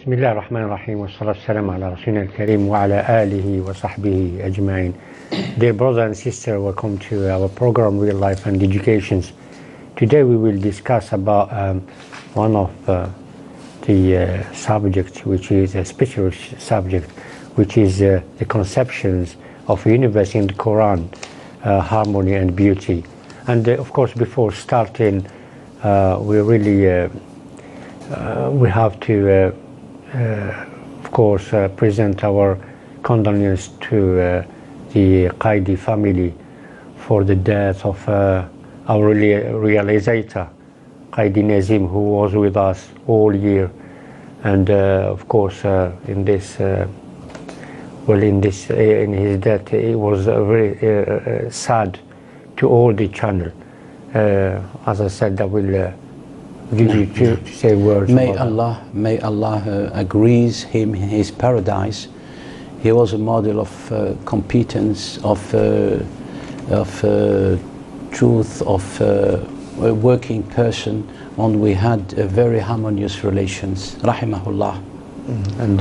بسم الله الرحمن الرحيم والصلاة والسلام على رسولنا الكريم وعلى آله وصحبه أجمعين. Dear brothers and sisters, welcome to our program Real Life and Educations. Today we will discuss about one of the subjects, which is a special subject, which is the conceptions of universe in the Quran, harmony and beauty. And of course, before starting, we really we have to of course present our condolence to the Qaidi family for the death of our realizator Qaidi Nazim, who was with us all year, and of course in this in his death it was very sad to all the channel. As I said, I will give you to say words. May Allah agrees him in his paradise. He was a model of competence, of truth, of a working person, and we had very harmonious relations. Rahimahullah. And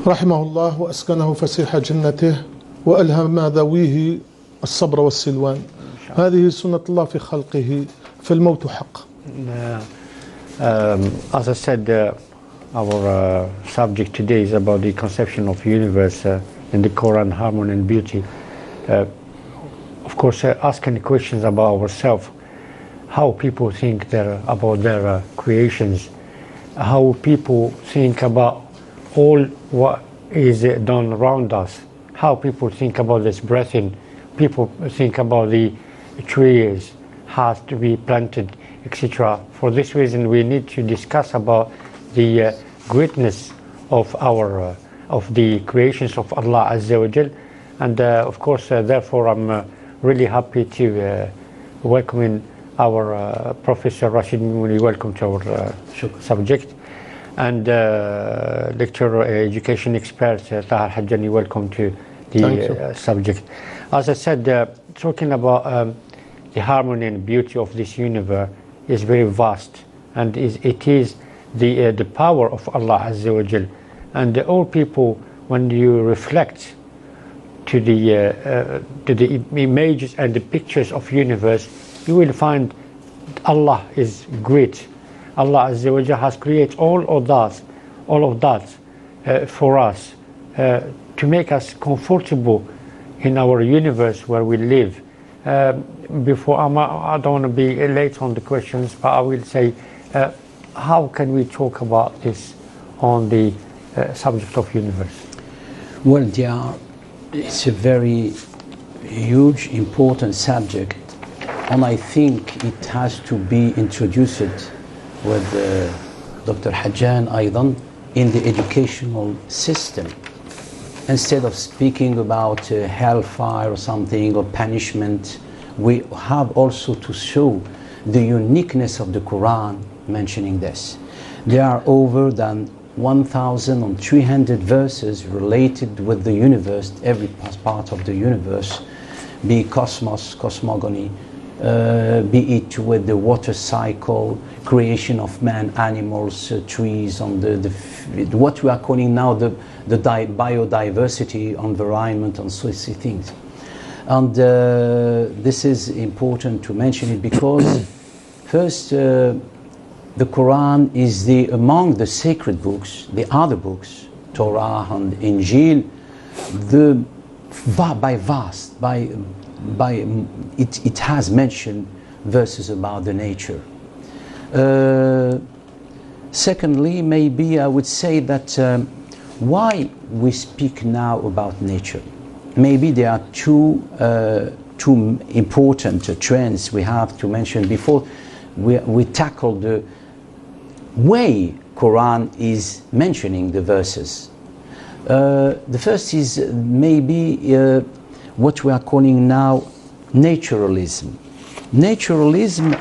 رحمه الله وأسكنه فسيح جنته وألهم ذويه الصبر والسلوان. هذه سنة الله في خلقه فالموت حق. As I said, our subject today is about the conception of universe in the Quran, harmony and beauty. Of course, asking questions about ourselves, how people think about their creations, how people think about all what is done around us, how people think about this breathing, people think about the trees has to be planted, etc. For this reason, we need to discuss about the greatness of our of the creations of Allah Azza wa Jal, and of course, therefore, I'm really happy to welcome our Professor Rashid Mimouni. Welcome to our subject, and lecturer, education expert Tahar Hajjani. Welcome to the subject. As I said, talking about the harmony and beauty of this universe is very vast, and it is the power of Allah Azza wa Jal. And all people, when you reflect to the images and the pictures of universe, you will find Allah is great. Allah Azza wa Jal has created all of that for us to make us comfortable in our universe where we live. Before I don't want to be late on the questions, but I will say, how can we talk about this on the subject of universe? Well, it's a very huge, important subject, and I think it has to be introduced with Dr. Hajjan Aydan in the educational system. Instead of speaking about hellfire or something, or punishment, we have also to show the uniqueness of the Quran mentioning this. There are over than 1,300 verses related with the universe, every part of the universe, be it cosmos, cosmogony, be it with the water cycle, creation of man, animals, trees, on what we are calling now the biodiversity, environment, and so things. And this is important to mention it because first, the Quran is among the sacred books, the other books, Torah and Injil, it has mentioned verses about the nature. Secondly, maybe I would say that why we speak now about nature. Maybe there are two important trends we have to mention before we tackle the way Quran is mentioning the verses. The first is maybe what we are calling now naturalism. Naturalism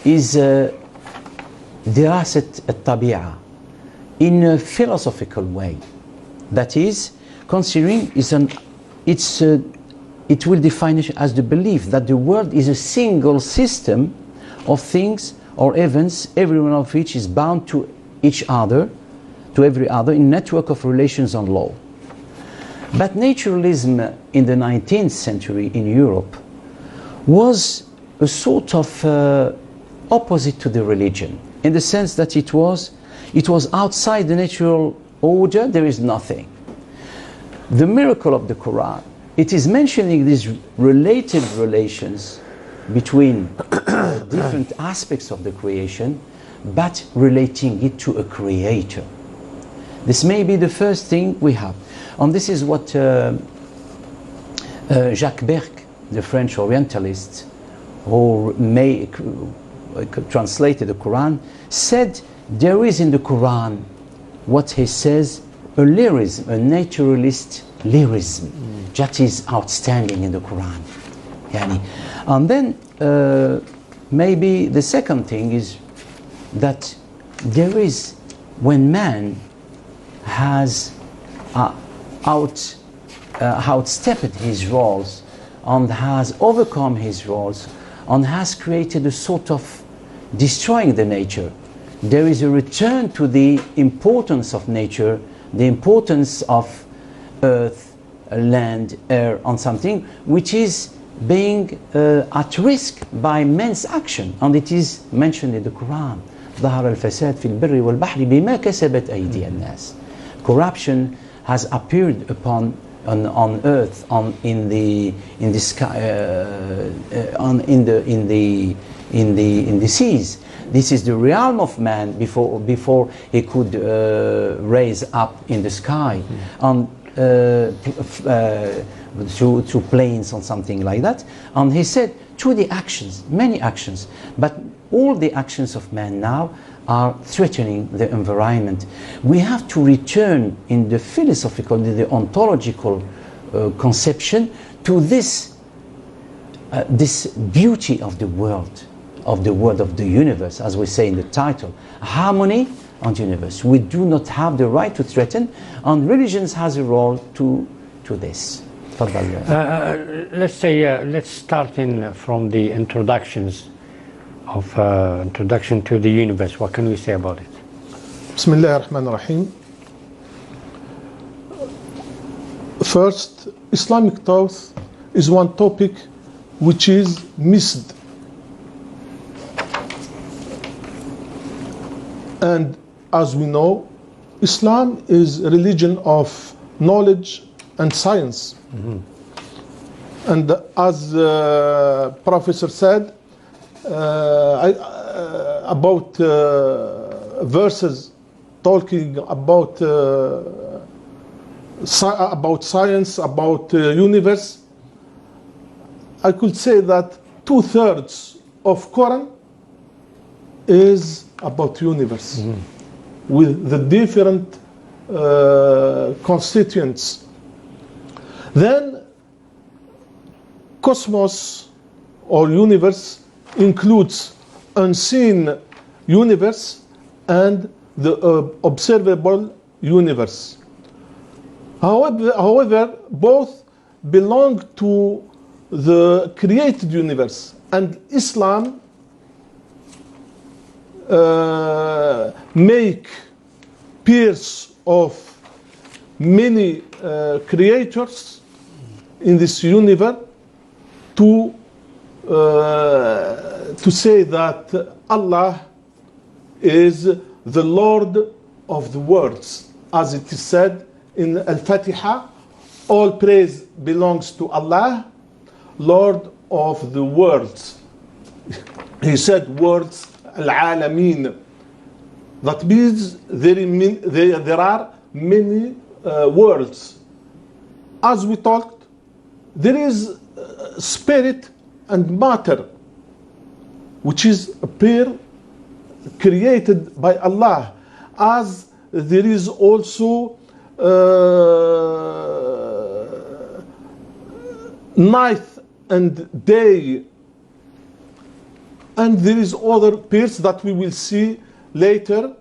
is دراسة الطبيعة in a philosophical way. That is, considering it will define it as the belief that the world is a single system of things or events, every one of which is bound to each other to every other in network of relations and law. But naturalism in the 19th century in Europe was a sort of opposite to the religion, in the sense that it was outside the natural order. There is nothing. The miracle of the Quran, it is mentioning these related relations between different aspects of the creation, but relating it to a creator. This may be the first thing we have. And this is what Jacques Berck, the French Orientalist, who translated the Quran, said there is in the Quran what he says a lyrism, a naturalist lyrism, that is outstanding in the Quran. Yani. And then maybe the second thing is that there is, when man has outstepped his roles and has overcome his roles and has created a sort of destroying the nature, there is a return to the importance of nature, the importance of earth, land, air, and something which is being at risk by man's action, and it is mentioned in the Quran. ظهر الفساد في البر والبحر بما كسبت أيدي الناس. Corruption has appeared on earth, in the sky, in the seas. This is the realm of man before he could raise up in the sky, through planes or something like that. And he said, through the actions, many actions, but all the actions of man now are threatening the environment. We have to return in the philosophical, the ontological conception to this beauty of the world, of the universe, as we say in the title, harmony and universe. We do not have the right to threaten, and religions has a role to this. Let's say, let's start from the introduction to the universe. What can we say about it? بسم الله الرحمن الرحيم. First, Islamic thought is one topic which is missed. And as we know, Islam is a religion of knowledge and science. Mm-hmm. And as Professor said, about verses talking about science, about universe, I could say that 2/3 of Quran is about universe, with the different constituents. Then cosmos or universe includes unseen universe and the observable universe. However, both belong to the created universe, and Islam make peers of many creators in this universe to say that Allah is the Lord of the worlds, as it is said in Al-Fatiha, all praise belongs to Allah, Lord of the worlds. He said worlds, Al-Alamin. That means there are many worlds. As we talked, there is spirit and matter, which is a pair created by Allah, as there is also night and day, and there is other pairs that we will see later,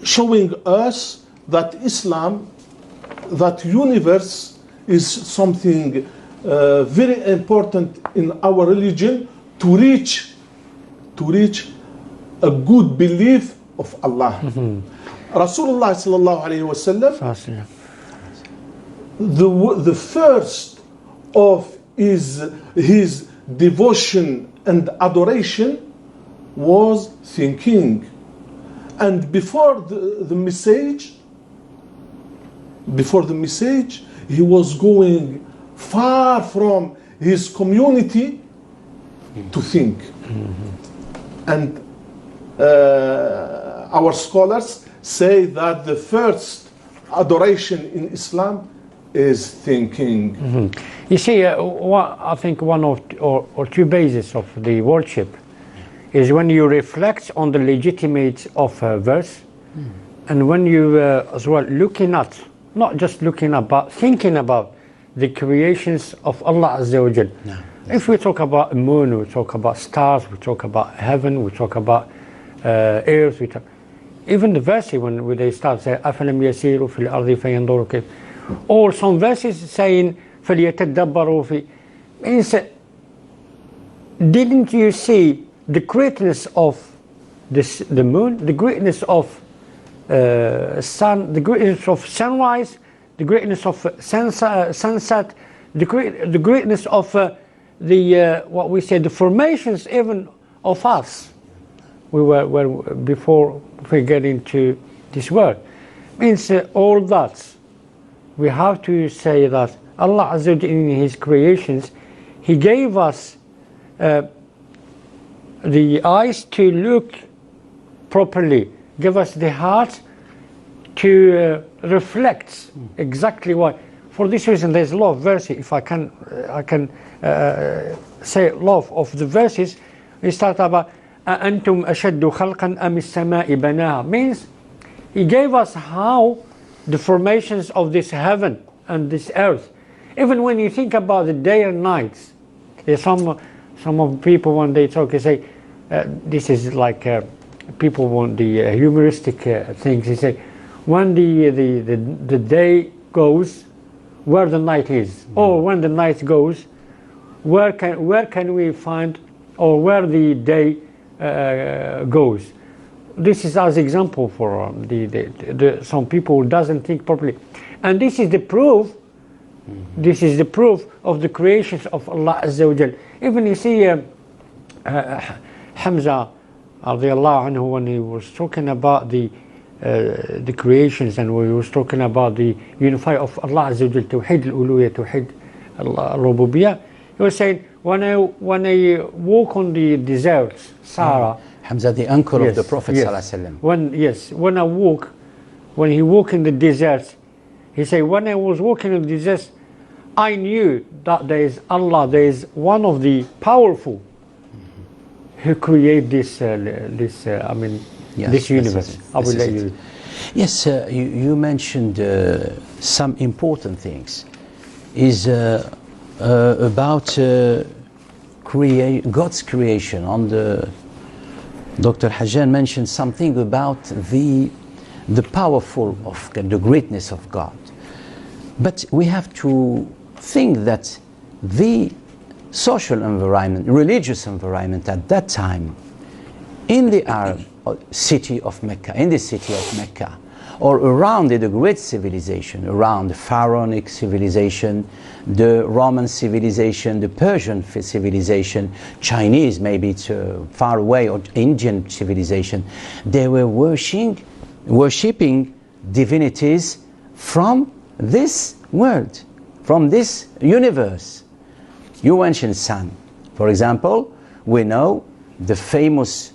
showing us that Islam, that universe is something very important in our religion to reach a good belief of Allah. Rasulullah sallallahu alayhi wa sallam, the first of his devotion and adoration was thinking. And before the message, he was going far from his community to think. And our scholars say that the first adoration in Islam is thinking. You see, I think one or two bases of the worship is when you reflect on the legitimate of a verse, and when you as well not just looking at, but thinking about the creations of Allah Azza wa Jal. No. If we talk about the moon, we talk about stars, we talk about heaven, we talk about earth, even the verse when they start say أَفَلَمْ يَسِيرُوا فِي الْأَرْضِ فَيَنْظُرُوا كَيْفَ, or some verses saying فَلْيَتَدَّبَّرُوا فِي, means didn't you see the greatness of the moon, the greatness of sun, the greatness of sunrise, the greatness of sunset, the greatness of what we say, the formations even of us. We were before we get into this world. Means all that we have to say that Allah Azza wa Jalla in His creations, He gave us the eyes to look properly, give us the heart to reflect exactly why. For this reason, there's a lot of verses. If I can say a lot of the verses. We start about أَأَنْتُمْ أَشَدُّ خَلْقًا أَمِ السَّمَاءِ بَنَاهَا, means He gave us how the formations of this heaven and this earth. Even when you think about the day and night, there's some of people when they talk, they say this is like people want the humoristic things. They say when the day goes, where the night is, or when the night goes, where can we find, or where the day goes. This is as example for some people who doesn't think properly, and this is the proof. This is the proof of the creations of Allah Azza wa Jal. Even you see Hamza radiallahu anhu, when he was talking about the creations, and when he was talking about the unify of Allah Azza wa Jal, Tawheed al-Uluhiyya, Tawheed al-Rububiyyah, he was saying, when I walk on the deserts, Sahara. Hamza, the uncle of the Prophet ﷺ. When he walked in the deserts, he said, when I was walking in the deserts, I knew that there is Allah, there is one of the powerful who created this universe. I will let you. Yes, you mentioned some important things. Is about God's creation. On the Dr. Hajjan mentioned something about the powerful of the greatness of God. But we have to think that the social environment, religious environment at that time, in the Arab city of Mecca, or around the great civilization, around the Pharaonic civilization, the Roman civilization, the Persian civilization, Chinese, maybe it's far away, or Indian civilization, they were worshipping divinities from this world, from this universe. You mentioned sun. For example, we know the famous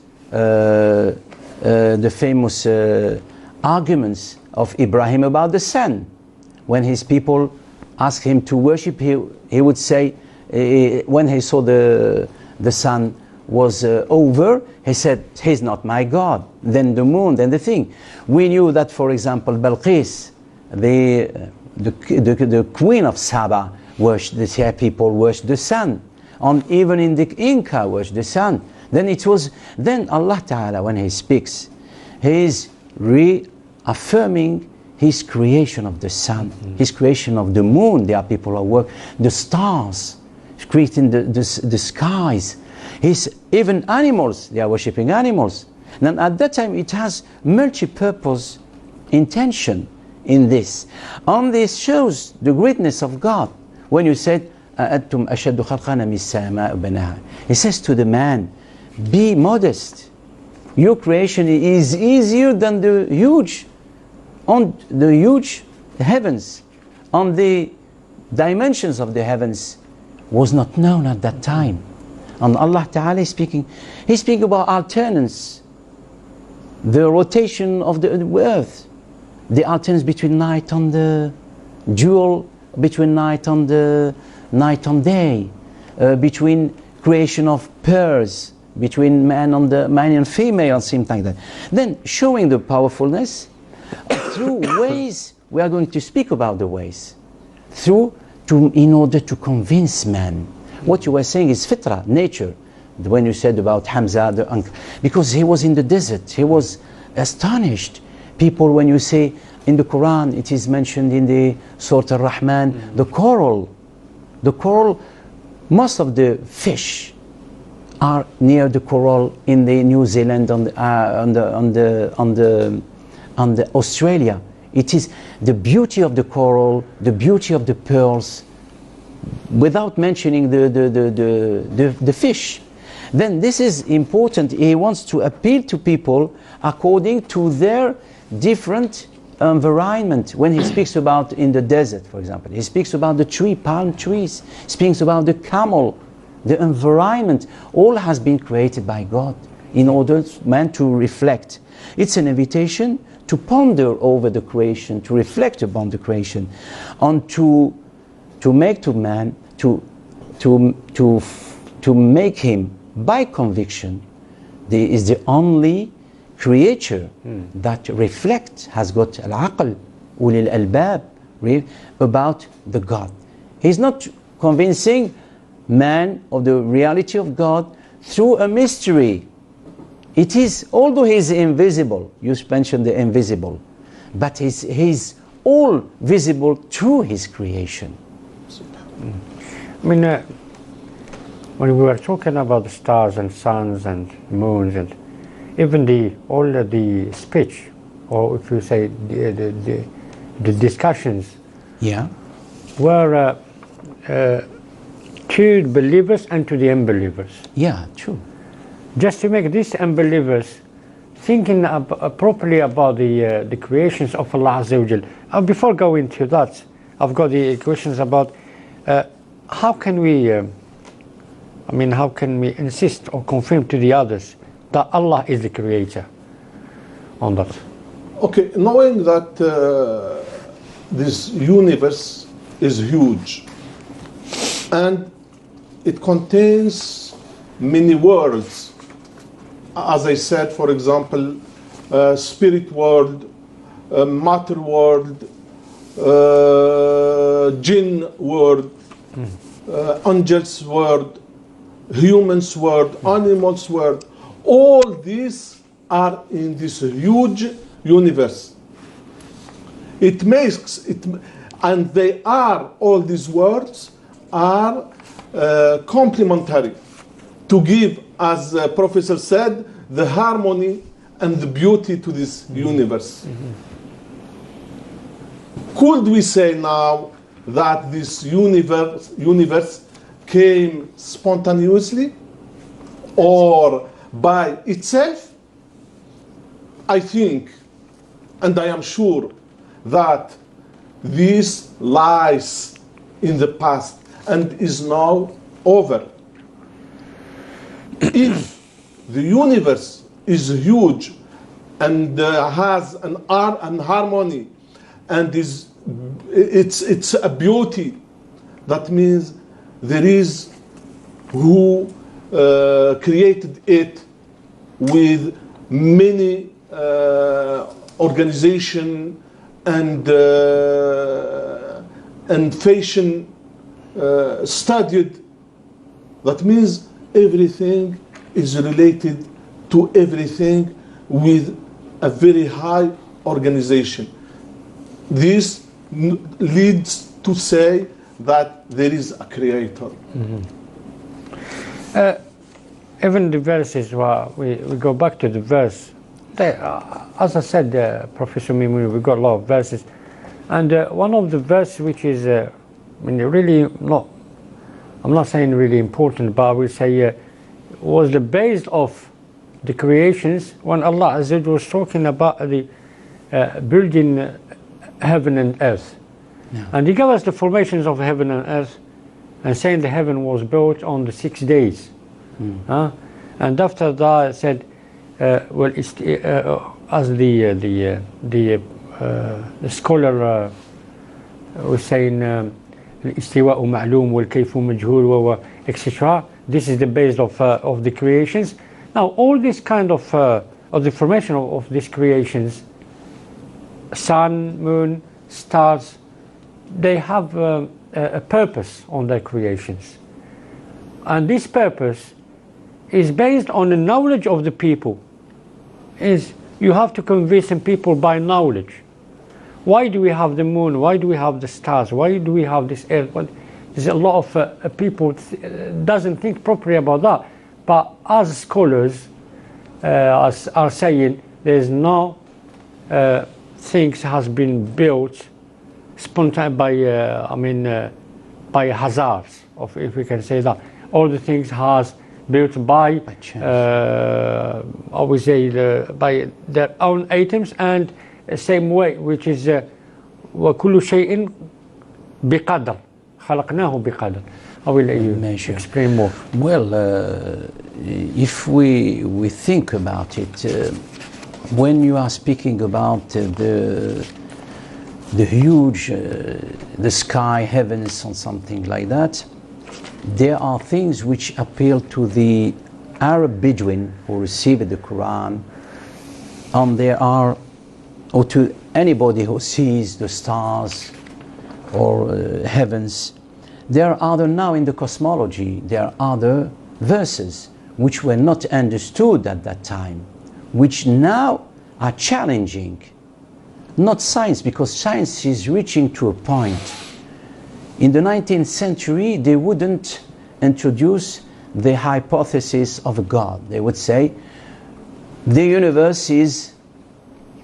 arguments of Ibrahim about the sun. When his people asked him to worship, he would say, when he saw the sun was over, he said, he's not my God. Then the moon, then the thing. We knew that, for example, Balqis, the queen of Saba, the people worshipped the sun. And even in the Inca worshipped the sun. Then Allah Ta'ala, when He speaks, He is reaffirming His creation of the sun, His creation of the moon. There are people who work, the stars, creating the skies. Even animals, they are worshipping animals. Then at that time it has multi-purpose intention in this. And this shows the greatness of God. When you said, أَأَنْتُمْ أَشَدُّ خَلْقًا مِنَ السَّمَاءِ بَنَاهَا, he says to the man, be modest. Your creation is easier than the huge heavens. On the dimensions of the heavens was not known at that time. And Allah Ta'ala is speaking. He's speaking about alternance, the rotation of the earth, the alternance between night and the dual, between night and day, between creation of pairs, between man and female, and things like that. Then showing the powerfulness through ways. We are going to speak about the ways in order to convince man. What you were saying is fitra, nature. When you said about Hamza, the uncle, because he was in the desert, he was astonished. People, when you say in the Quran, it is mentioned in the Surah Al-Rahman, the coral, most of the fish are near the coral in the New Zealand on the Australia. It is the beauty of the coral, the beauty of the pearls, without mentioning the fish. Then this is important. He wants to appeal to people according to their different environment. When he speaks about in the desert, for example, he speaks about the palm trees, speaks about the camel, the environment. All has been created by God in order for man to reflect. It's an invitation to ponder over the creation, to reflect upon the creation, and to make to man, to make him by conviction, is the only creature that reflects, has got al-aql, ulil albab, about the God. He's not convincing man of the reality of God through a mystery. It is, although he is invisible, you mentioned the invisible, but he's all visible through his creation. I mean, when we were talking about the stars and suns and moons and even all the speech, or if you say the discussions, were to believers and to the unbelievers. Yeah, true. Just to make these unbelievers thinking properly about the creations of Allah Azza wa Jal. Before going to that, I've got the questions about how can we insist or confirm to the others that Allah is the creator on that? Okay, knowing that this universe is huge and it contains many worlds. As I said, for example, spirit world, matter world, jinn world, angels world, humans world, animals world. All these are in this huge universe. It makes it, and they are, all these words are complementary to give, as the professor said, the harmony and the beauty to this universe. Could we say now that this universe came spontaneously or by itself? I think, and I am sure, that this lies in the past and is now over. If the universe is huge and has an harmony and it's a beauty, that means there is who created it with many organization and fashion studied. That means everything is related to everything with a very high organization. This leads to say that there is a creator. even the verses, we go back to the verse. As I said, Professor Mimoun, we got a lot of verses. And one of the verses which is, really not, I'm not saying really important, but I will say was the base of the creations when Allah Azza was talking about the building heaven and earth. Yeah. And He gave us the formations of heaven and earth, and saying the heaven was built on the 6 days. And after that said, well, as the scholar was saying, الاستواء معلوم والكيف مجهول etc. This is the base of the creations. Now all this kind of the formation of these creations, sun, moon, stars, they have a purpose on their creations, and this purpose is based on the knowledge of the people. Is you have to convince people by knowledge. Why do we have the moon? Why do we have the stars? Why do we have this earth? Well, there's a lot of people doesn't think properly about that. But as scholars are saying, there's no things has been built spontaneously by hazards, if we can say that. All the things has built by I would say by their own items, and same way, which is وكل شيء بقدر خلقناه بقدر. I will let you explain more. Well, if we think about it, when you are speaking about the huge the sky, heavens, or something like that, there are things which appeal to the Arab Bedouin who received the Quran, and there are, or to anybody who sees the stars or heavens. There are other, now in the cosmology, there are other verses which were not understood at that time, which now are challenging, not science, because science is reaching to a point. In the 19th century, they wouldn't introduce the hypothesis of a God. They would say the universe is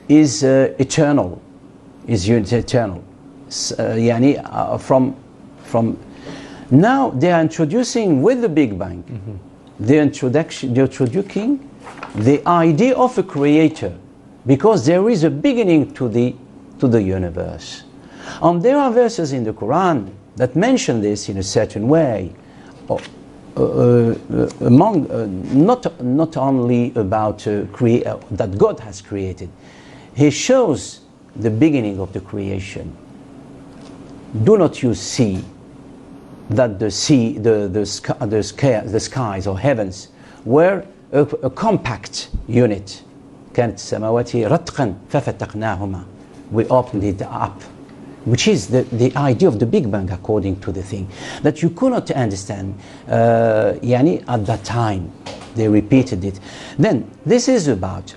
eternal, is eternal. From now they are introducing with the Big Bang, they're introducing the idea of a creator, because there is a beginning to the universe. And there are verses in the Quran that mention this in a certain way, among not only about that God has created. He shows the beginning of the creation. Do not you see that the skies or heavens were a compact unit? كانت السماوات رتقا ففتقناهما. We opened it up, which is the idea of the Big Bang, according to the thing that you could not understand at that time. They repeated it. Then this is about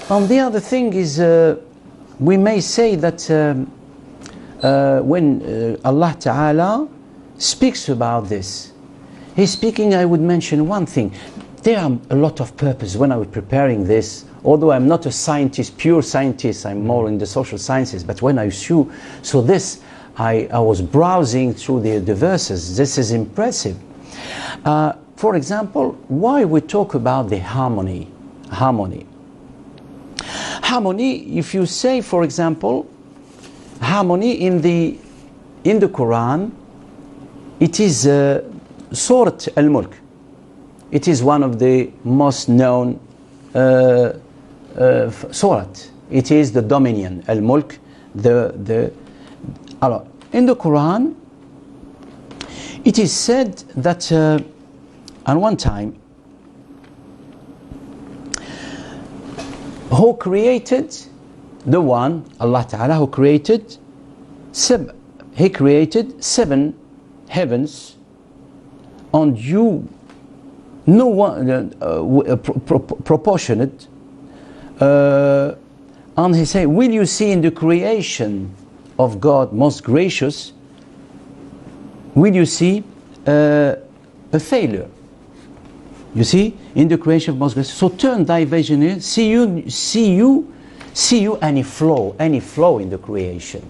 and the other thing is, we may say that when Allah Ta'ala speaks about this, He's speaking, I would mention one thing. There are a lot of purpose when I was preparing this, although I'm not a scientist, pure scientist, I'm more in the social sciences, but when I saw this, I was browsing through the verses. This is impressive. For example, why we talk about the harmony. Harmony, if you say, for example, harmony in the Quran, it is Surat Al-Mulk. It is one of the most known Surat. It is the dominion, Al-Mulk. In the Quran, it is said that at one time, who created the one, Allah Ta'ala, who created He created 7 heavens, and you no one proportionate, and He said, will you see in the creation of God most gracious, will you see a failure? You see, in the creation of most grace. So turn thy vision here, see you any flaw in the creation.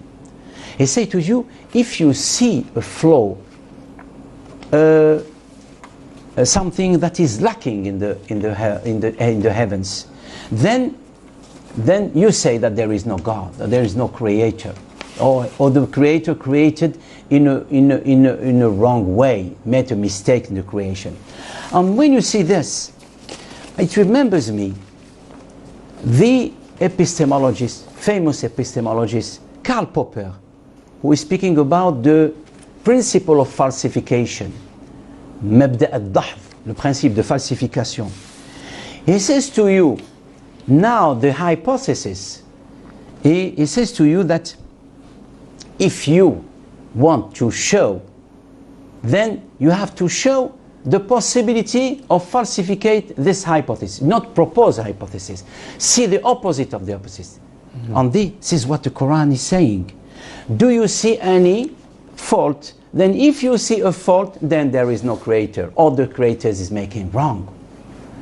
He say to you, if you see a flaw, something that is lacking in the heavens, then you say that there is no God, that there is no creator, or the creator created in a wrong way, made a mistake in the creation. And when you see this, it remembers me the epistemologist, famous epistemologist Karl Popper, who is speaking about the principle of falsification, مبدأ الدحض, le principe de falsification. He says to you, now the hypothesis, he says to you that if you want to show, then you have to show the possibility of falsificate this hypothesis, not propose a hypothesis. See the opposite of the opposite. And this is what the Quran is saying. Do you see any fault? Then if you see a fault, then there is no creator, or the creator is making wrong.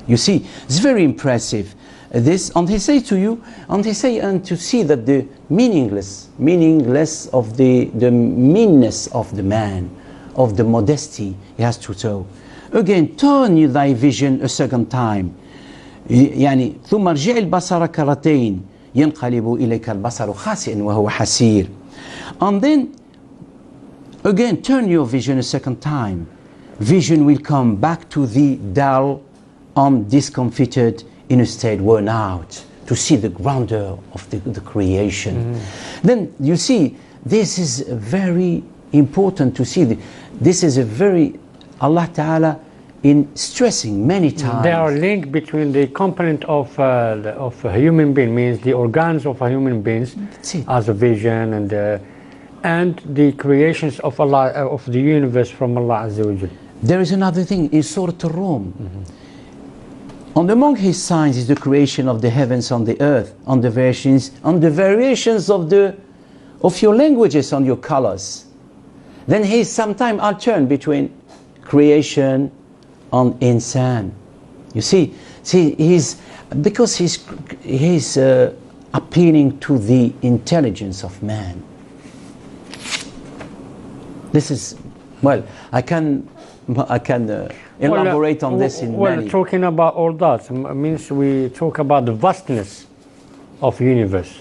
You see, it's very impressive. This, and he say to you, and he say, and to see that the meaningless of the meanness of the man, of the modesty he has to show. Again, turn you thy vision a second time. يعني ثم ارجع البصر كرتين ينقلب إليك البصر خاسئا وهو حسير. And then again, turn your vision a second time. Vision will come back to thee dull and discomfited, in a state worn out, to see the grandeur of the creation. Then you see, this is very important to see. This is a very, Allah Ta'ala in stressing many times. There are links between the component of a human being, means the organs of a human beings, as a vision, and the creations of Allah, of the universe from Allah Azza wa Jal. There is another thing in Surah Al-Rum. And among his signs is the creation of the heavens and the earth, and the variations of your languages and your colors. Then he sometimes alternate between creation and insan. You see because he's appealing to the intelligence of man. This is, well, I can elaborate on this in many. Talking about all that means we talk about the vastness of universe.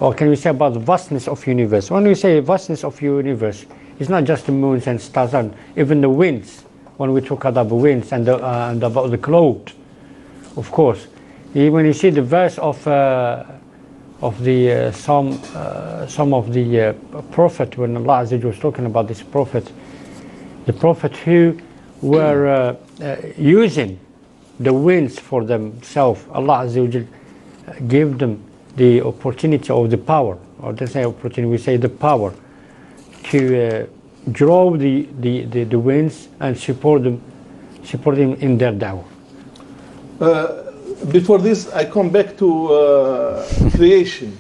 Or can we say about the vastness of universe? When we say vastness of universe, it's not just the moons and stars, and even the winds. When we talk about the winds and about the cloud, of course. When you see the verse of the some of the prophet, when Allah Azza wa Jalla was talking about this prophet, the prophet who were using the winds for themselves, Allah Azza wa Jalla gave them the opportunity or the power, or don't say opportunity, we say the power, to draw the winds and support them in their da'wah. Before this, I come back to creation.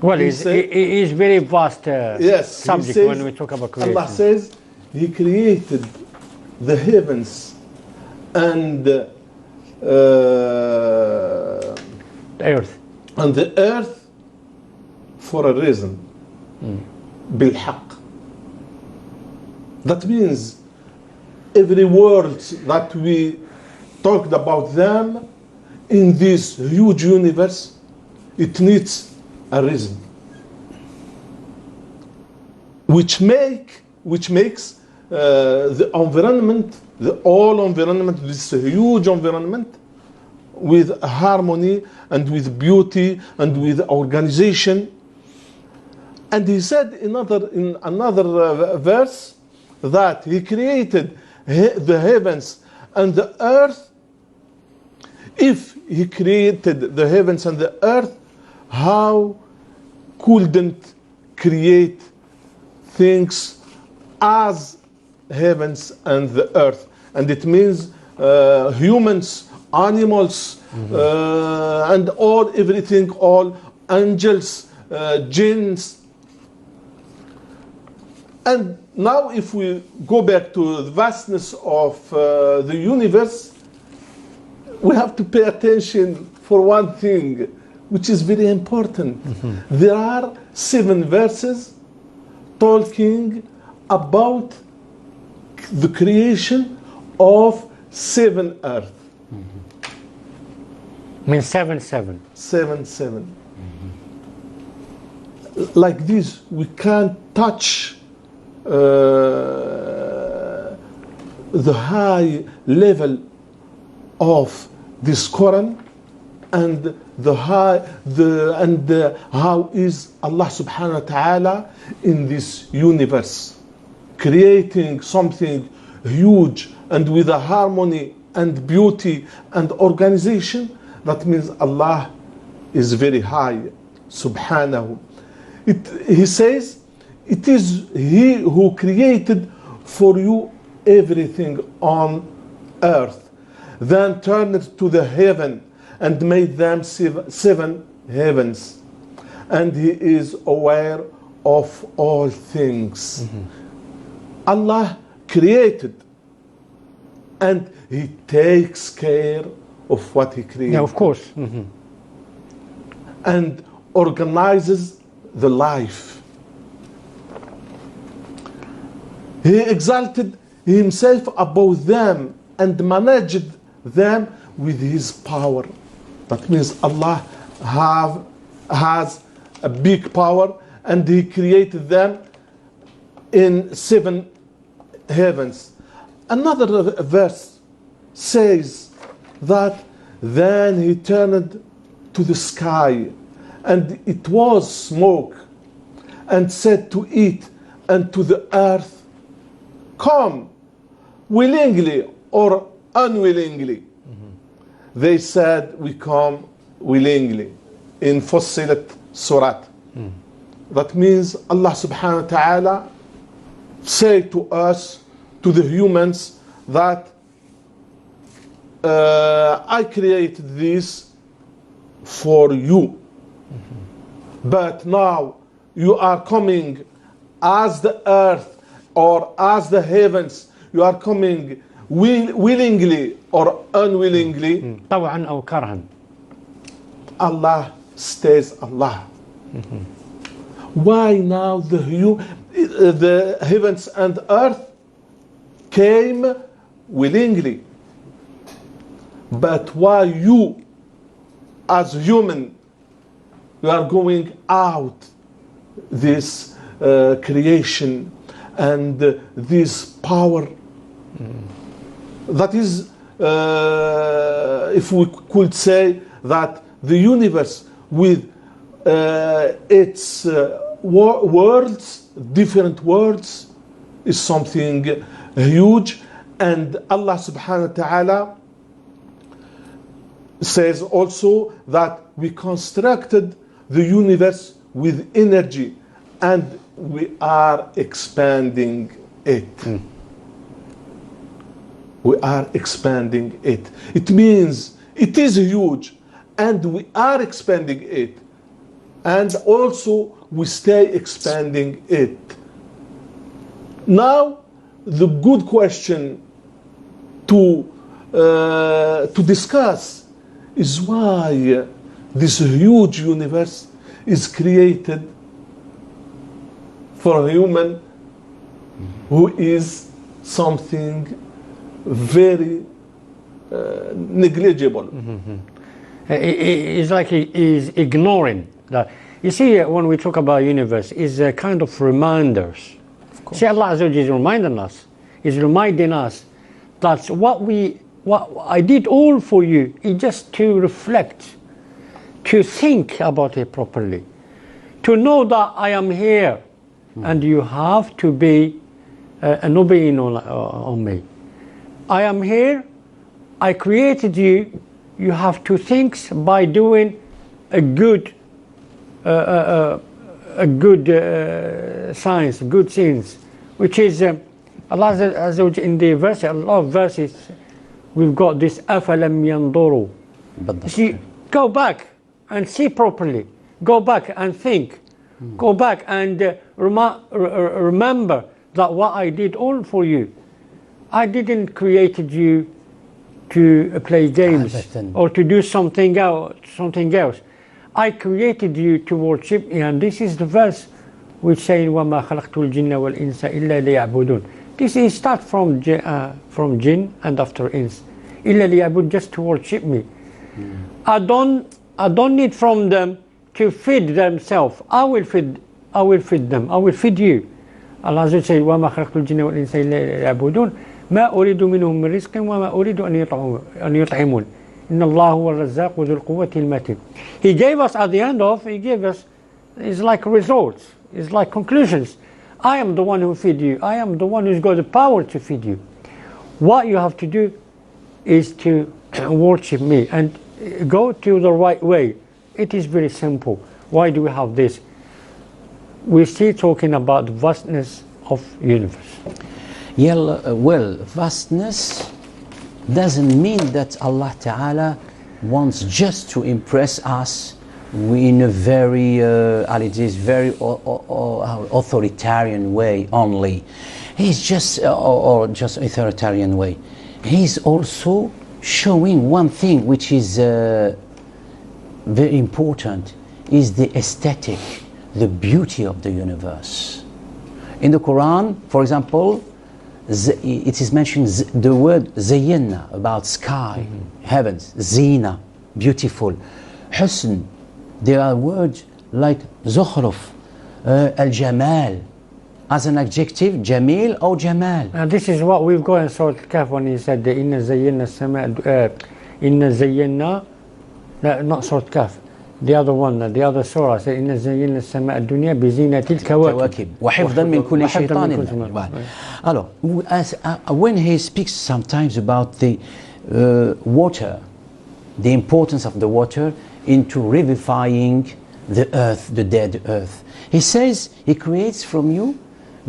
Well, it is very vast subject says, when we talk about creation. Allah says He created the heavens and the earth for a reason. بالحق. That means every word that we talked about them in this huge universe, it needs a reason, which makes the environment, the whole environment, this huge environment, with harmony and with beauty and with organization. And he said in another verse that he created the heavens and the earth. If he created the heavens and the earth, how couldn't create things as heavens and the earth? And it means humans, animals, and everything, all angels, jinns. And now if we go back to the vastness of the universe, we have to pay attention for one thing, which is very important. There are 7 verses talking about the creation of 7 earth. Means 7-7. 7-7. Like this, we can't touch the high level of this Quran and how is Allah subhanahu wa ta'ala in this universe, creating something huge and with a harmony and beauty and organization. That means Allah is very high, subhanahu. He says, it is He who created for you everything on earth, then turned it to the heaven and made them 7 heavens. And He is aware of all things. Allah created and He takes care of what He created. Yeah, of course. And organizes the life. He exalted Himself above them and managed them with His power. That means Allah has a big power and He created them in 7 heavens. Another verse says that then He turned to the sky and it was smoke and said to it and to the earth, come, willingly or unwillingly. They said, we come willingly. In Fussilat Surat. That means Allah subhanahu wa ta'ala say to us, to the humans, that I created this for you. But now you are coming as the earth or as the heavens, you are coming willingly or unwillingly. طوعا أو كرها. Allah stays Allah. Why now the heavens and earth came willingly? But why you as human, you are going out this creation and this power. That is, if we could say that the universe with its worlds, different worlds, is something huge. And Allah subhanahu wa ta'ala says also that we constructed the universe with energy and we are expanding it. We are expanding it. It means it is huge and we are expanding it. And also we stay expanding it. Now the good question to discuss is why this huge universe is created for a human who is something very negligible. It's like he's ignoring that. You see, when we talk about universe, is a kind of reminders. Of See, Allah Azza wa Jalla is reminding us. He's reminding us that what I did all for you is just to reflect, to think about it properly, to know that I am here, and you have to be an obeying on me. I am here. I created you. You have to think by doing a good science, good things, which is Allah Azza wa Jalla in the verse, a lot of verses. We've got this أَفَلَمْ يَنْظُرُوا. See, go back and see properly. Go back and think. Go back and remember that what I did all for you. I didn't created you to play games or to do something else. I created you to worship me, and this is the verse which says وَمَا خَلَقْتُ الْجِنَّ وَالْإِنسَ إِلَّا لِيَعْبُدُونَ. This is start from jinn and after ins. إِلَّا لِيَعْبُدُونَ, just to worship me. I don't need from them to feed themselves. I will feed them. I will feed you. Allah Azza wa Jalla says وَمَا خَلَقْتُ الْجِنَّ وَالْإِنسَ إِلَّا لِيَعْبُدُونَ ما أريد منهم من رزق وما أريد أن يطعمون إن الله هو الرزاق ذو القوة المتين. He gave us at the end of, he gave us, it's like results, it's like conclusions. I am the one who feed you. I am the one who's got the power to feed you. What you have to do is to worship me and go to the right way. It is very simple. Why do we have this? We're still talking about the vastness of universe. Yeah, well, vastness doesn't mean that Allah Ta'ala wants just to impress us in a very, very authoritarian way only. He's just, or just authoritarian way. He's also showing one thing which is very important, is the aesthetic, the beauty of the universe. In the Quran, for example, it is mentioned the word zayyana, about sky, heavens, zina, beautiful, husn. There are words like zukhruf, al-jamal, as an adjective, jamil or jamal. And this is what we've got in Surah Al-Kahf when he said inna zayyana sama, inna zayyana, not Surah Al-Kahf, the other one, the other surah said inna zayyana as-samaa ad-dunya bi zinatil kawakib wa hifdhan min kulli shaytanin. Alors, when he speaks sometimes about the water, the importance of the water into revivifying the earth, the dead earth, he says he creates from you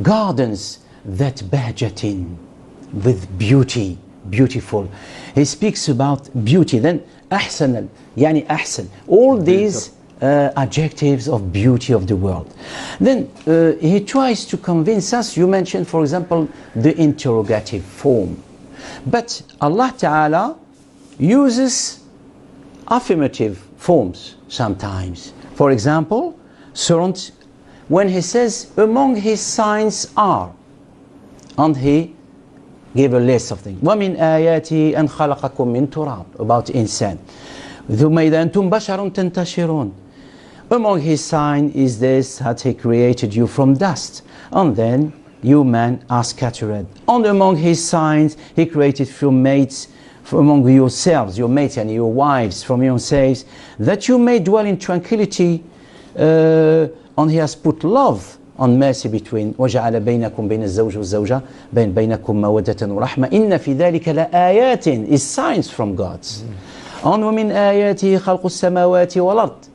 gardens that bahjatin, with beauty, beautiful. He speaks about beauty. Then ahsan, yani ahsan, all these adjectives of beauty of the world. Then he tries to convince us. You mentioned, for example, the interrogative form, but Allah Ta'ala uses affirmative forms sometimes. For example, when he says among his signs are, and he gave a list of things. وَمِنْ آيَاتِهِ أَنْ خَلَقَكُم مِّن تُرَابٍ, about insan. ثُمَّ إِذَا أَنْتُمْ بَشَرٌ تَنْتَشِرُونَ. Among his sign is this, that he created you from dust, and then you men are scattered. And among his signs, he created from mates, from among yourselves, your mates and your wives from yourselves, that you may dwell in tranquility, and he has put love and mercy between. وَجَعَلَ بَيْنَكُمْ بَيْنَ الزَّوْجِ وَالزَّوْجَةِ بَيْنَكُمْ مَوَدَّةً وَرَحْمَةً إِنَّ فِي ذَلِكَ لَآيَاتٍ, is signs from God. And وَمِنْ آيَاتِهِ خَلْقُ السَّمَاوَاتِ وَالْأَرْضِ,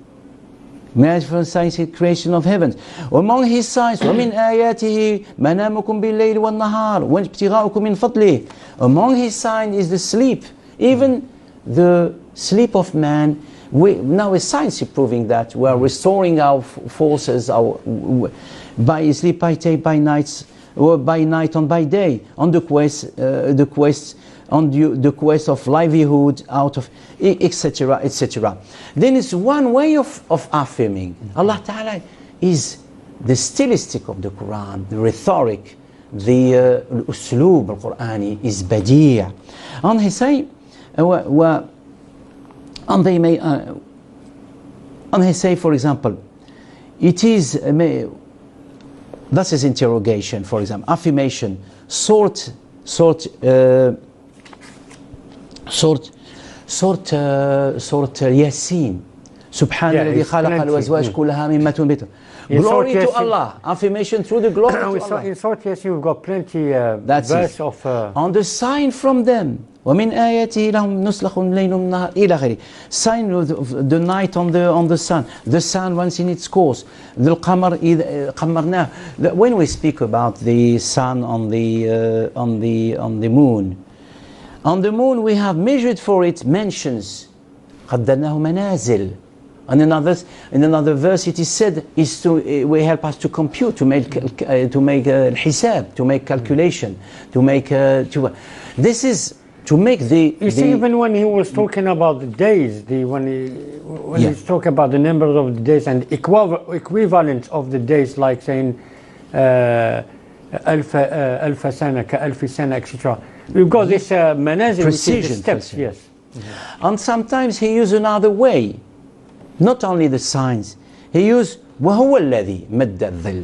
from signs, creation of heavens. Among his signs, وَمِنْ آيَاتِهِ مَنَامُكُمْ بِاللَّيْلِ وَالنَّهَارِ وَابْتِغَاؤُكُمْ مِنْ فَضْلِهِ. Among his signs is the sleep, even the sleep of man. Now is science proving that we are restoring our forces by sleep by day, by nights, or by night and by day, on the quest of livelihood, out of etc., etc. Then it's one way of affirming. Allah Ta'ala is the stylistic of the Quran, the rhetoric, the uslub al-Qur'ani is badi'. And he say, and they may, and he say, for example, it is, that is interrogation, for example, affirmation, sort Yasin, Subhanallah khalaqa al-azwaj kullaha mimma tunbitu. Glory to Allah, affirmation through the glory to Allah. In Surah Yasin we've got plenty verse of on the sign from them. وَمِنْ آيَاتِهِ لَهُمْ نُسْلَخُ اللَّيْلُ النَّهَارِ إِلَى آخِرِهِ. Sign of the night on the sun. The sun runs in its course. The qamar قَمَّرْنَاهُ. When we speak about the sun on the moon, on the moon we have measured for it mentions. قَدَّرْنَاهُ مَنَازِلِ. And in another verse it is said is to will help us to compute, to make hisab, to make calculation, to make this is to make the. You see, even when he was talking about the days, when he's talking about the numbers of the days and equivalent of the days, like saying ألف سنة كألف سنة, etc. We've got this manazil, precision, steps, precision. yes. And sometimes he used another way, not only the signs. He used وهو الذي مد الظل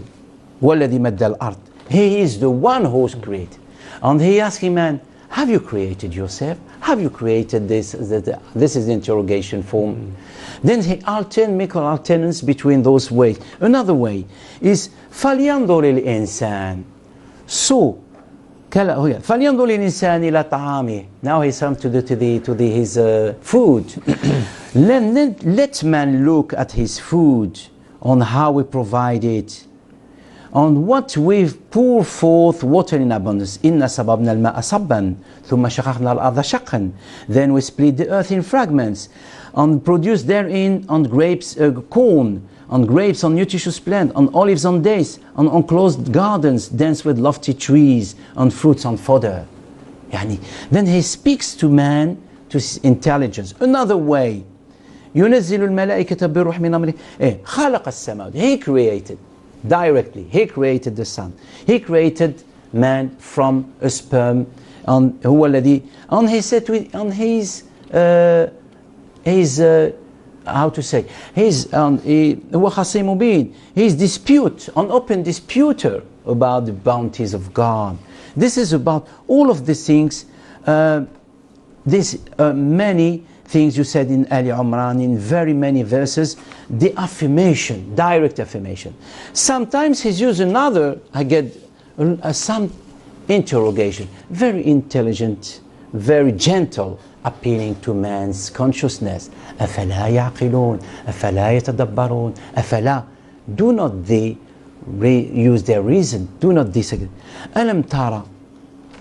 والذي مد الأرض. He is the one who's created. And he asked him, man, have you created yourself? Have you created this? This is the interrogation form. Then he make an alternance between those ways. Another way is فلينظر الإنسان. So فلينظر الإنسان إلى طعامه. Now he's come to his food. Let man look at his food, on how we provide it, on what we've poured forth water in abundance. إِنَّا صَبَبْنَا الْمَاءَ صَبًّا ثُمَّ شَقَقْنَا الْأَرْضَ شَقًّا. Then we split the earth in fragments, and produce therein on grapes, corn, on grapes, on nutritious plant, on olives, on dates, on enclosed gardens dense with lofty trees, on fruits, on fodder. Then he speaks to man, to his intelligence. Another way, يُنَزِّلُ الْمَلَائِكَةَ بِالرُّوحِ مِنْ أَمْرِهِ. خَلَقَ السَّمَاوَاتِ. He created directly. He created the sun. He created man from a sperm. And he said to it, on his how to say, he's dispute, an open disputer about the bounties of God. This is about all of these things. Many things you said in Ali Imran, in very many verses, the affirmation, direct affirmation. Sometimes he's used another, I get some interrogation, very intelligent, very gentle, appealing to man's consciousness. أفلا يعقلون أفلا يتدبرون أفلا. Do not they use their reason, do not disagree. ألم ترى,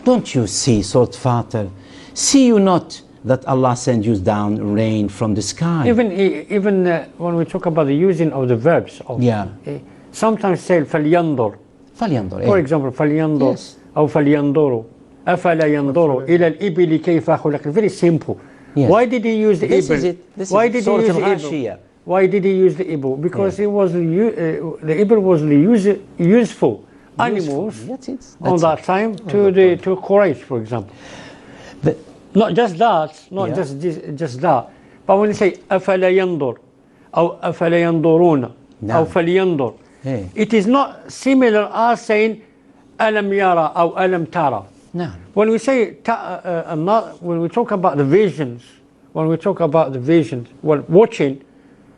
don't you see, Surah Fatir, see you not that Allah sends you down rain from the sky? Even when we talk about the using of the verbs, sometimes say فلينظر. For example, فلينظر أو فلينظروا أفلا ينظروا إلى الإبل كيف خلقت. Very simple. Yes. Why did he use the Ibl? Why did he use the Ibl? Why did he use the Ibl? Because it was the Ibl was the useful animals on that time to Quraysh, for example. Not just that, just that. But when you say أفلا ينظر أو أفلا ينظرون أو فلينظر, it is not similar as saying ألم يرى أو ألم ترى. No. When we say when we talk about the visions, well, watching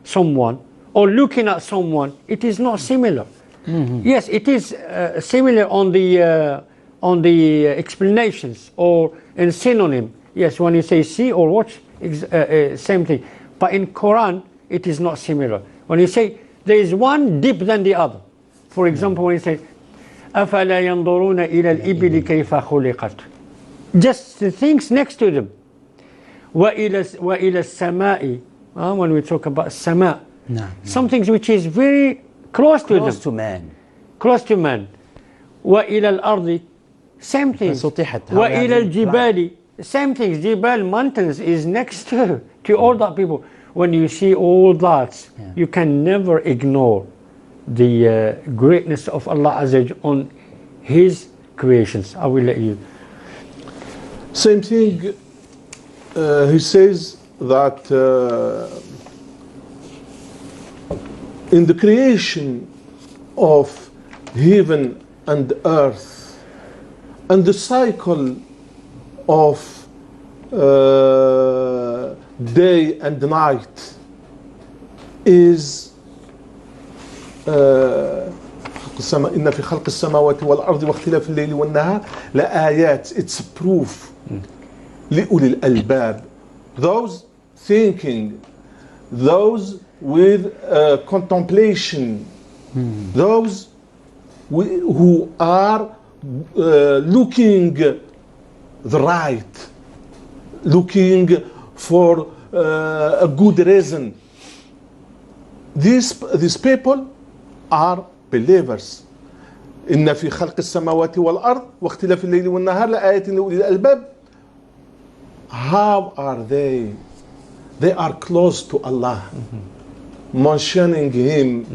someone or looking at someone, it is not similar. Mm-hmm. Yes, it is similar on the explanations or in synonym. Yes, when you say see or watch, same thing. But in Quran, it is not similar. When you say there is one deeper than the other. For example, when you say أفلا ينظرون إلى الإبل كيف خلقت. Just the things next to them. وإلى السماء. When we talk about السماء, some things which is very close to them. Close to man. وإلى الأرض, same things. وإلى الجبال, same things. جبال, mountains, is next to all that people. When you see all that, you can never ignore the greatness of Allah Azza wa Jalla on His creations. I will let you. Same thing, he says that in the creation of heaven and earth and the cycle of day and night is إن في خلق السماوات والأرض واختلاف الليل والنهار لآيات. It's proof لأولي الألباب, those thinking, those with contemplation, those who are looking the right, looking for a good reason. these people are believers. إن في خلق السماوات والأرض واختلاف الليل والنهار لآيات لأولي الألباب. How are they? They are close to Allah, mentioning Him,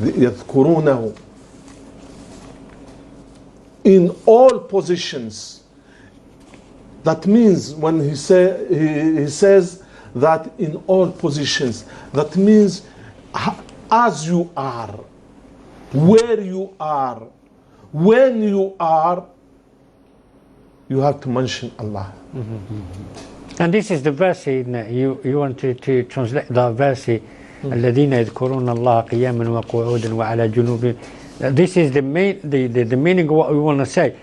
يذكرونه in all positions. That means when he says that in all positions, that means as you are, where you are, when you are, you have to mention Allah. And this is the verse you wanted to translate the verse الذين يذكرون الله قياما وقعودا وعلى جنوبهم. This is the meaning of what we want to say.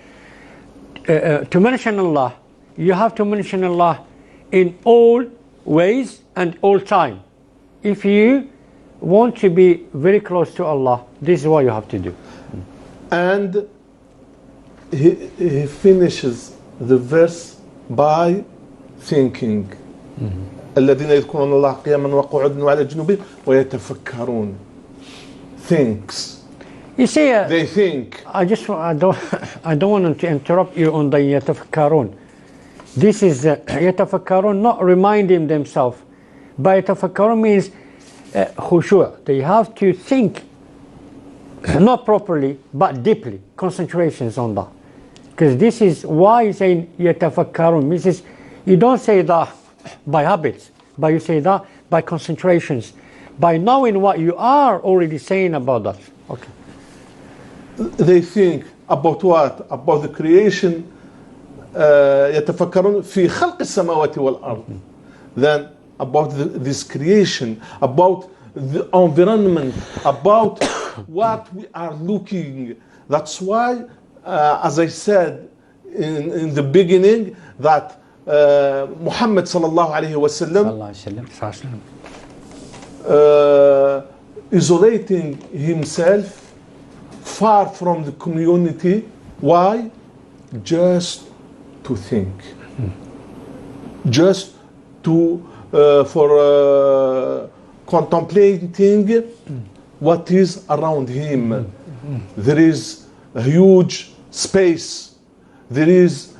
To mention Allah, you have to mention Allah in all ways and all time. If you want to be very close to Allah, this is what you have to do. And he finishes the verse by thinking. الذين يذكرون الله قياما وقعودا وعلى جنوبهم ويتفكرون. Thinks. You see, they think. I don't want to interrupt you on the يتفكرون. This is يتفكرون, not reminding themselves. But يتفكرون means خشوع. They have to think, not properly, but deeply. Concentrations on that. Because this is why saying يتفكرون. Means you don't say that by habits, but you say that by concentrations, by knowing what you are already saying about that. Okay. They think about what? About the creation. يتفكرون في خلق السماوات والأرض. Then about this creation, about the environment, about what we are looking. That's why, as I said in the beginning, that Muhammad sallallahu alayhi wa sallam isolating himself far from the community. Why? Just to think. Just to for contemplating what is around him. There is a huge space. There is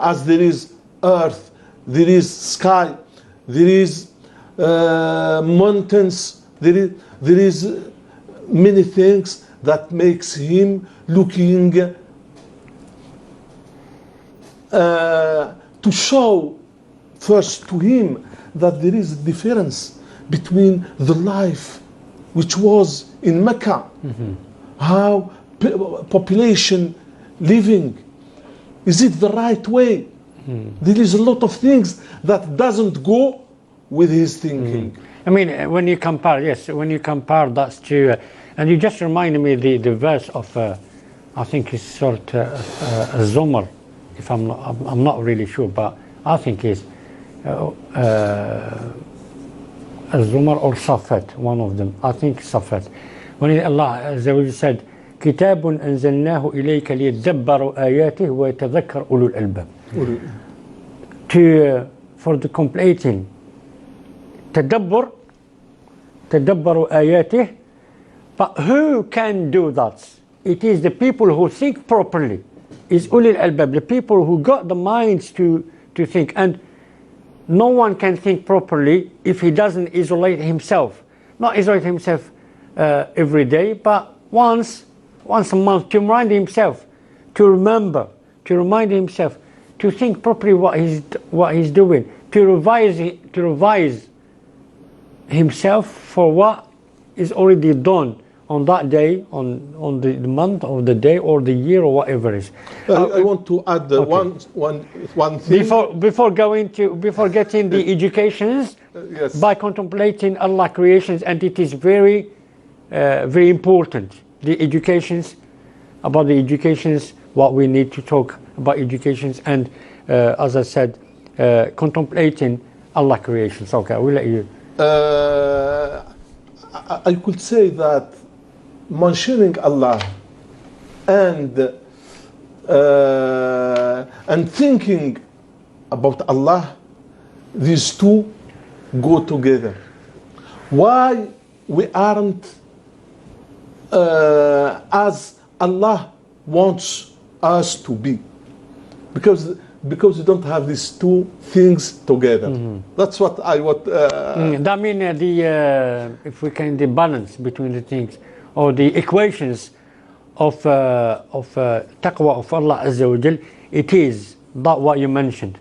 as there is earth, there is sky, there is mountains, there is many things that makes him looking to show first to him that there is a difference between the life which was in Mecca, how population living. Is it the right way? There is a lot of things that doesn't go with his thinking. I mean, when you compare, that to, and you just reminded me the verse of, I think it's sort Zumar, if I'm not really sure, but I think it's Zumar or Safat, one of them. I think Safat. When Allah Azza wa Jalla said, كتاب أنزلناه إليك ليدبروا آياته ويتذكر أولو الألباب. For the completing تدبر آياته. But who can do that? It is the people who think properly. It's أولي الألباب, the people who got the minds to think. And no one can think properly if he doesn't isolate himself. Not isolate himself every day, but once a month, to remind himself, to remind himself, to think properly what he's doing, to revise himself for what is already done on that day, on the month or the day or the year or whatever it is. I want to add one thing. Before getting the educations, yes. By contemplating Allah creations, and it is very important. The educations, about the educations, what we need to talk about educations, and as I said, contemplating Allah creations. Okay, I will let you. I could say that mentioning Allah and thinking about Allah, these two go together. why we aren't as Allah wants us to be, because we don't have these two things together. That's what I want. That means if we can the balance between the things or the equations of taqwa of Allah Azza wa Jal, it is that what you mentioned,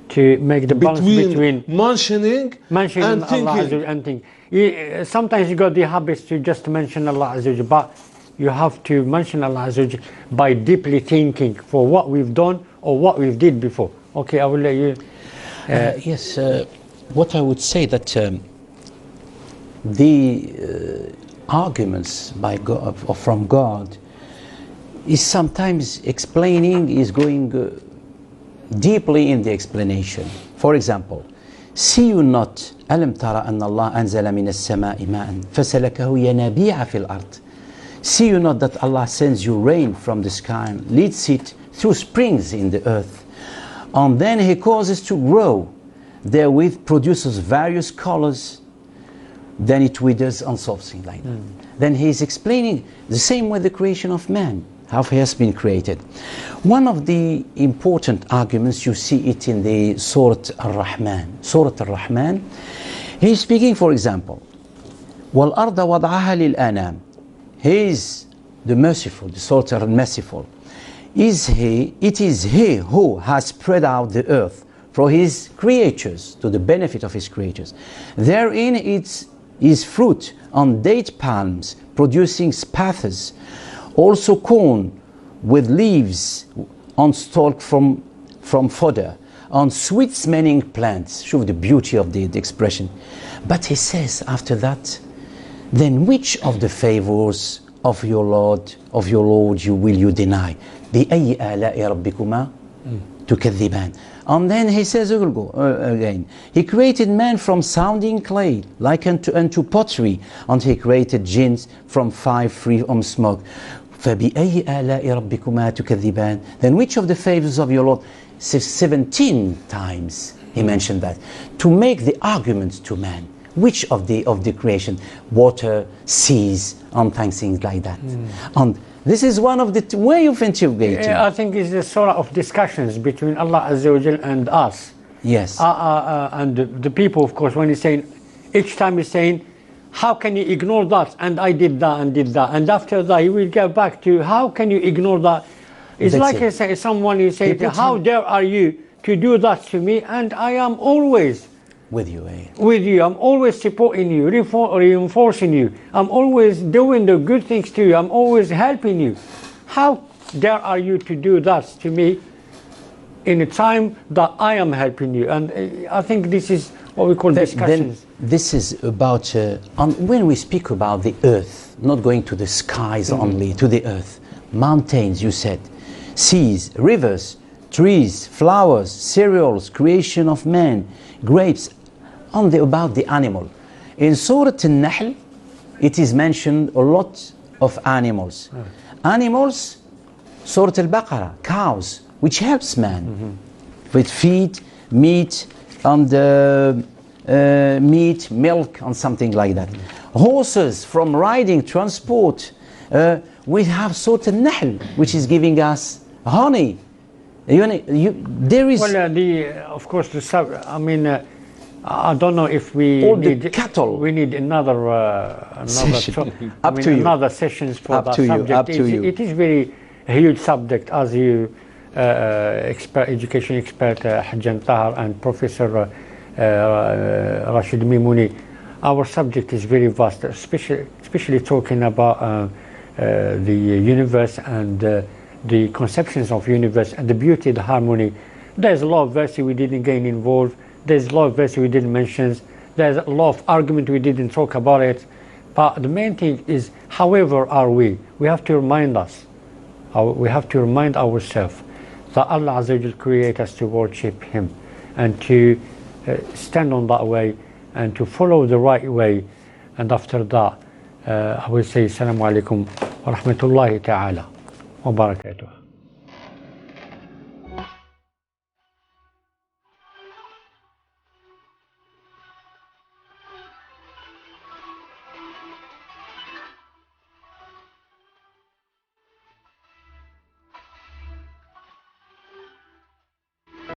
to make the balance between mentioning and Allah thinking. Azza wa Jal and thinking. Sometimes you got the habits to just mention Allah Azza wa Jal, but you have to mention Allah Azza wa Jal by deeply thinking for what we've done or what we've did before. Okay, I will let you. Yes, what I would say that the arguments by God, from God, is sometimes explaining, is going deeply in the explanation. For example, see you not ألم ترى أن الله أنزل من السماء ماء فسلكه ينابيع في الأرض. See you not that Allah sends you rain from the sky and leads it through springs in the earth, and then He causes to grow, therewith produces various colors, then it withers and something like that. Then He is explaining the same with the creation of man, how he has been created. One of the important arguments, you see it in the Surah Ar-Rahman. Surah Ar-Rahman, He is speaking, for example, وَالْأَرْضَ وَضْعَهَا لِلْأَنَامِ. He is the merciful, the sort of merciful. It is He who has spread out the earth for His creatures, to the benefit of His creatures. Therein it is fruit on date palms, producing spathers, also corn with leaves on stalk from fodder, on sweet-smelling plants. Show the beauty of the expression. But He says after that, then which of the favors of your Lord will you deny? بِأَيِّ آلَاءِ رَبِّكُمَا تُكَذِّبَانِ. And then He says again, He created man from sounding clay, like unto pottery, and He created jinns from fire free from smoke. فَبِأَيِّ آلَاءِ رَبِّكُمَا تُكَذِّبَانِ. Then which of the favors of your Lord? 17 times He mentioned that, to make the arguments to man. Which of the creation, water, seas, and things like that. And this is one of the way of interrogating. I think it's a sort of discussions between Allah Azza wa Jal and us. Yes. And the people, of course, when He's saying, each time He's saying, how can you ignore that? And I did that and did that. And after that, He will get back to, how can you ignore that? It's That's like it. Someone you say, how dare are you to do that to me? And I am always with you. I'm always supporting you, reinforcing you. I'm always doing the good things to you. I'm always helping you. How dare are you to do that to me in a time that I am helping you? And I think this is what we call discussions. Then this is about, when we speak about the earth, not going to the skies only, to the earth. Mountains, you said, seas, rivers, trees, flowers, cereals, creation of man, grapes, about the animal. In Surah An-Nahl, it is mentioned a lot of animals. Animals, Surah Al-Baqarah, cows, which helps man with feed, meat, and meat, milk, and something like that. Horses, from riding, transport. We have Surah An-Nahl, which is giving us honey. There is... Well, of course, I don't know if we all need the cattle. We need another session. Up to you. Another sessions for Up that to subject. You. Up to you. It is very huge subject, as you, education expert Hajjan Tahar and Professor Rashid Mimouni. Our subject is very vast, especially talking about the universe and the conceptions of universe and the beauty, the harmony. There's a lot of verses we didn't get involved. There's a lot of verses we didn't mention. There's a lot of argument we didn't talk about it. But the main thing is, however are we? We have to remind us. We have to remind ourselves that Allah Azza wa Jal created us to worship Him and to stand on that way and to follow the right way. And after that, I will say, Assalamu alaikum wa rahmatullahi ta'ala wa barakatuh.